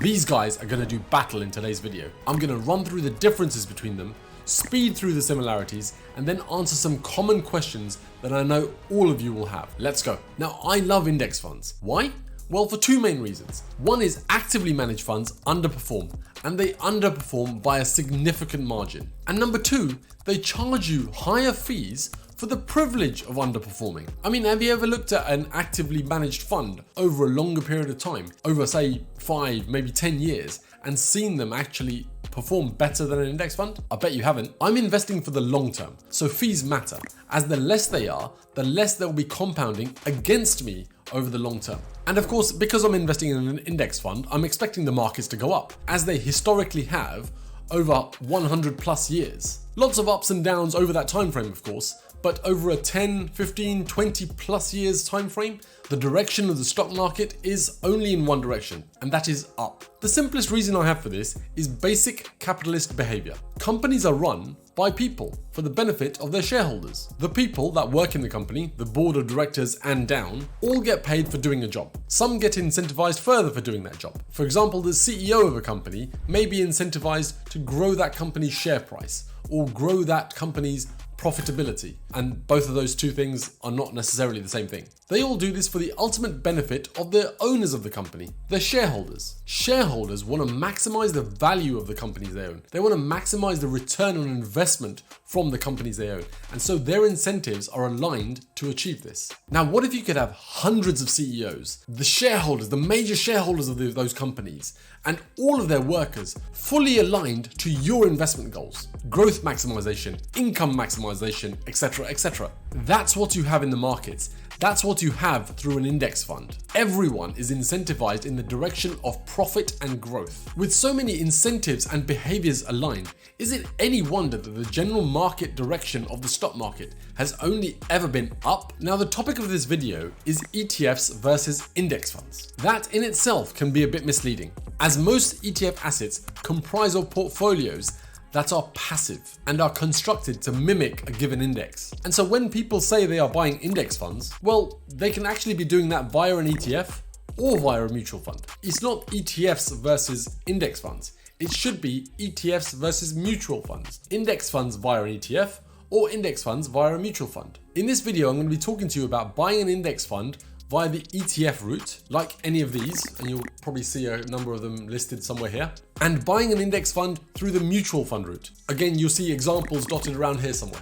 These guys are going to do battle in today's video. I'm going to run through the differences between them, speed through the similarities, and then answer some common questions that I know all of you will have. Let's go. Now, I love index funds. Why? Well, for two main reasons. One is actively managed funds underperform, and they underperform by a significant margin. And number two, they charge you higher fees for the privilege of underperforming. I mean, have you ever looked at an actively managed fund over a longer period of time, over say 5, maybe 10 years, and seen them actually perform better than an index fund? I bet you haven't. I'm investing for the long term, so fees matter, as the less they are, the less they'll be compounding against me over the long term. And of course, because I'm investing in an index fund, I'm expecting the markets to go up, as they historically have over 100 plus years. Lots of ups and downs over that time frame, of course, but over a 10, 15, 20 plus years time frame, the direction of the stock market is only in one direction, and that is up. The simplest reason I have for this is basic capitalist behavior. Companies are run by people for the benefit of their shareholders. The people that work in the company, the board of directors and down, all get paid for doing a job. Some get incentivized further for doing that job. For example, the CEO of a company may be incentivized to grow that company's share price or grow that company's profitability, and both of those two things are not necessarily the same thing. They all do this for the ultimate benefit of the owners of the company, the shareholders. Shareholders want to maximize the value of the companies they own. They want to maximize the return on investment from the companies they own, and so their incentives are aligned to achieve this. Now, what if you could have hundreds of CEOs, the shareholders, the major shareholders of those companies, and all of their workers fully aligned to your investment goals? Growth maximization, income maximization, etc., etc. That's what you have in the markets. That's what you have through an index fund. Everyone is incentivized in the direction of profit and growth. With so many incentives and behaviors aligned, is it any wonder that the general market direction of the stock market has only ever been up? Now, the topic of this video is ETFs versus index funds. That in itself can be a bit misleading, as most ETF assets comprise of portfolios that are passive and are constructed to mimic a given index. And so when people say they are buying index funds, well, they can actually be doing that via an ETF or via a mutual fund. It's not ETFs versus index funds. It should be ETFs versus mutual funds. Index funds via an ETF or index funds via a mutual fund. In this video, I'm going to be talking to you about buying an index fund via the ETF route, like any of these, and you'll probably see a number of them listed somewhere here, and buying an index fund through the mutual fund route. Again, you'll see examples dotted around here somewhere.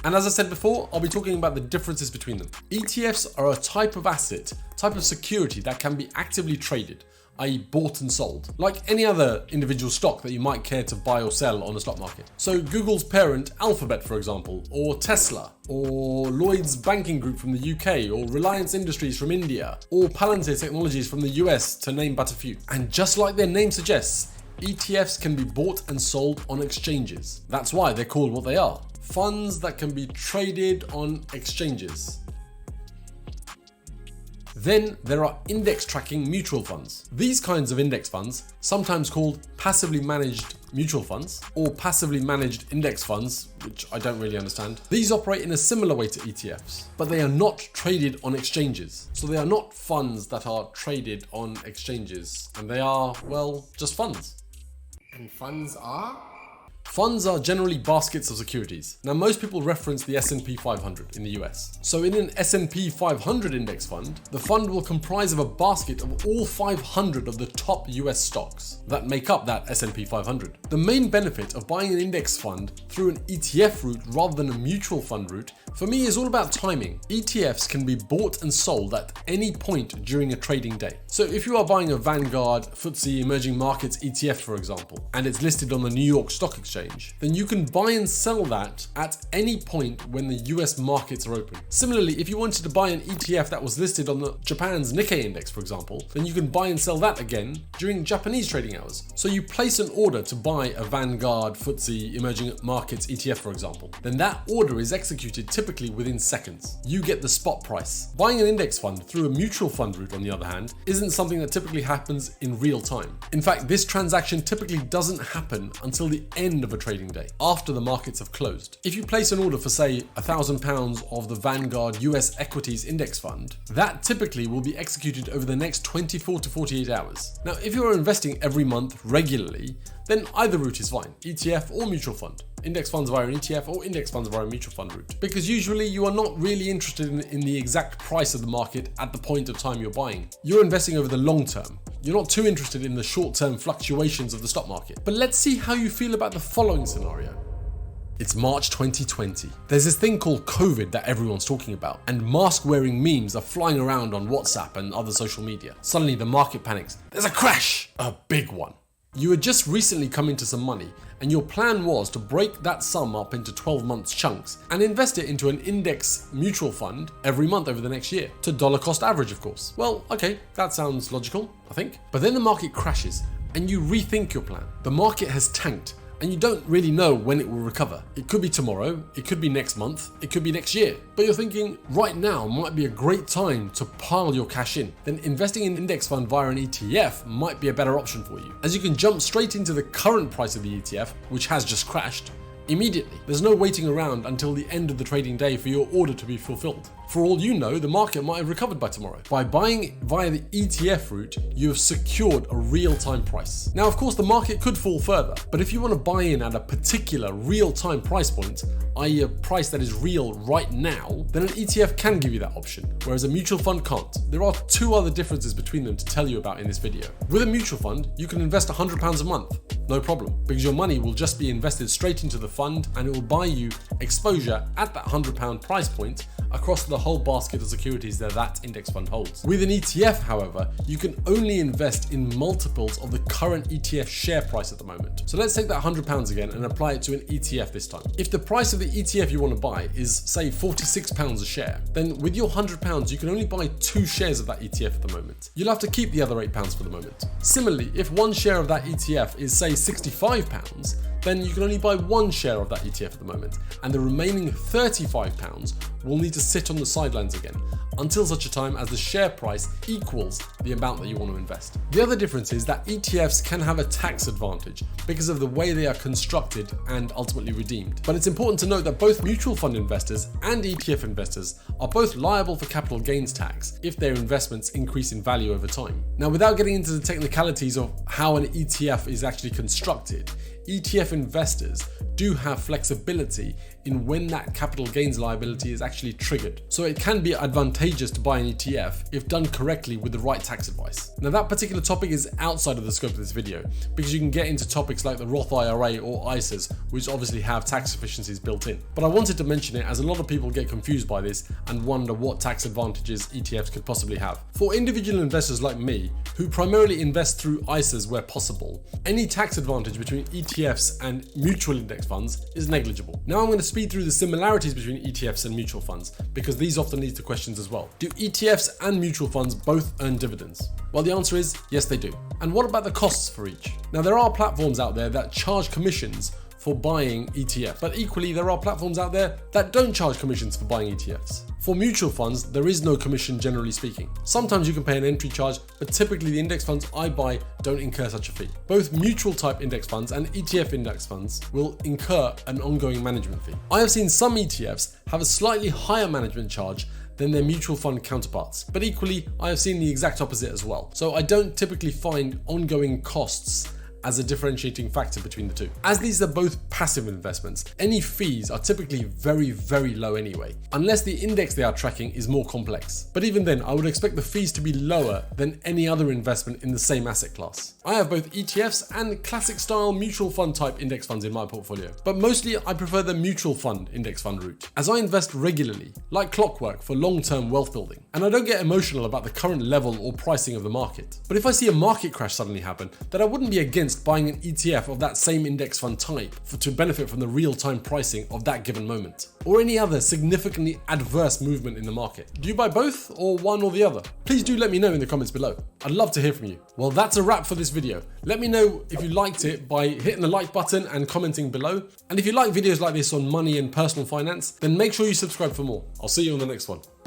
And as I said before, I'll be talking about the differences between them. ETFs are a type of asset, type of security that can be actively traded, i.e. bought and sold, like any other individual stock that you might care to buy or sell on the stock market. So Google's parent, Alphabet, for example, or Tesla, or Lloyd's Banking Group from the UK, or Reliance Industries from India, or Palantir Technologies from the US, to name but a few. And just like their name suggests, ETFs can be bought and sold on exchanges. That's why they're called what they are. Funds that can be traded on exchanges. Then there are index tracking mutual funds. These kinds of index funds, sometimes called passively managed mutual funds or passively managed index funds, which I don't really understand. These operate in a similar way to ETFs, but they are not traded on exchanges. So they are not funds that are traded on exchanges, and they are, well, just funds. And funds are? Funds are generally baskets of securities. Now, most people reference the S&P 500 in the US. So in an S&P 500 index fund, the fund will comprise of a basket of all 500 of the top US stocks that make up that S&P 500. The main benefit of buying an index fund through an ETF route rather than a mutual fund route, for me, is all about timing. ETFs can be bought and sold at any point during a trading day. So if you are buying a Vanguard FTSE Emerging Markets ETF, for example, and it's listed on the New York Stock Exchange, then you can buy and sell that at any point when the US markets are open. Similarly, if you wanted to buy an ETF that was listed on the Japan's Nikkei index, for example, then you can buy and sell that again during Japanese trading hours. So you place an order to buy a Vanguard FTSE Emerging Markets ETF, for example. Then that order is executed typically within seconds. You get the spot price. Buying an index fund through a mutual fund route, on the other hand, isn't something that typically happens in real time. In fact, this transaction typically doesn't happen until the end of a trading day, after the markets have closed. If you place an order for, say, £1,000 of the Vanguard US Equities Index Fund, that typically will be executed over the next 24 to 48 hours. Now, if you are investing every month regularly, then either route is fine, ETF or mutual fund. Index funds via an ETF or index funds via a mutual fund route. Because usually you are not really interested in the exact price of the market at the point of time you're buying. You're investing over the long term. You're not too interested in the short-term fluctuations of the stock market. But let's see how you feel about the following scenario. It's March 2020. There's this thing called COVID that everyone's talking about, and mask-wearing memes are flying around on WhatsApp and other social media. Suddenly the market panics. There's a crash! A big one. You had just recently come into some money, and your plan was to break that sum up into 12 months chunks and invest it into an index mutual fund every month over the next year, to dollar cost average, of course. Well, okay, that sounds logical, I think. But then the market crashes and you rethink your plan. The market has tanked and you don't really know when it will recover. It could be tomorrow, it could be next month, it could be next year. But you're thinking, right now might be a great time to pile your cash in. Then investing in an index fund via an ETF might be a better option for you, as you can jump straight into the current price of the ETF, which has just crashed, immediately. There's no waiting around until the end of the trading day for your order to be fulfilled. For all you know, the market might have recovered by tomorrow. By buying via the ETF route, you have secured a real-time price. Now, of course, the market could fall further, but if you want to buy in at a particular real-time price point, i.e. a price that is real right now, then an ETF can give you that option, whereas a mutual fund can't. There are two other differences between them to tell you about in this video. With a mutual fund, you can invest £100 a month, no problem, because your money will just be invested straight into the fund and it will buy you exposure at that £100 price point across the whole basket of securities that index fund holds. With an ETF, however, you can only invest in multiples of the current ETF share price at the moment. So let's take that £100 again and apply it to an ETF this time. If the price of the ETF you want to buy is, say, £46 a share, then with your £100 you can only buy 2 shares of that ETF at the moment. You'll have to keep the other £8 for the moment. Similarly, if one share of that ETF is, say, £65, then you can only buy 1 share of that ETF at the moment, and the remaining £35 will need to sit on the sidelines again until such a time as the share price equals the amount that you want to invest. The other difference is that ETFs can have a tax advantage because of the way they are constructed and ultimately redeemed. But it's important to note that both mutual fund investors and ETF investors are both liable for capital gains tax if their investments increase in value over time. Now, without getting into the technicalities of how an ETF is actually constructed, ETF investors do have flexibility in when that capital gains liability is actually triggered. So it can be advantageous to buy an ETF if done correctly with the right tax advice. Now, that particular topic is outside of the scope of this video because you can get into topics like the Roth IRA or ISAs, which obviously have tax efficiencies built in. But I wanted to mention it as a lot of people get confused by this and wonder what tax advantages ETFs could possibly have. For individual investors like me, who primarily invest through ISAs where possible, any tax advantage between ETFs and mutual index funds is negligible. Now I'm going to speed through the similarities between ETFs and mutual funds because these often lead to questions as well. Do ETFs and mutual funds both earn dividends? Well, the answer is yes, they do. And what about the costs for each? Now, there are platforms out there that charge commissions for buying ETFs, but equally there are platforms out there that don't charge commissions for buying ETFs. For mutual funds, there is no commission generally speaking. Sometimes you can pay an entry charge, but typically the index funds I buy don't incur such a fee. Both mutual type index funds and ETF index funds will incur an ongoing management fee. I have seen some ETFs have a slightly higher management charge than their mutual fund counterparts, but equally I have seen the exact opposite as well. So I don't typically find ongoing costs as a differentiating factor between the two. As these are both passive investments, any fees are typically very, very low anyway, unless the index they are tracking is more complex. But even then, I would expect the fees to be lower than any other investment in the same asset class. I have both ETFs and classic style mutual fund type index funds in my portfolio, but mostly I prefer the mutual fund index fund route, as I invest regularly, like clockwork, for long-term wealth building. And I don't get emotional about the current level or pricing of the market. But if I see a market crash suddenly happen, then I wouldn't be against buying an ETF of that same index fund type to benefit from the real-time pricing of that given moment, or any other significantly adverse movement in the market. Do you buy both or one or the other? Please do let me know in the comments below. I'd love to hear from you. Well, that's a wrap for this video. Let me know if you liked it by hitting the like button and commenting below. And if you like videos like this on money and personal finance, then make sure you subscribe for more. I'll see you on the next one.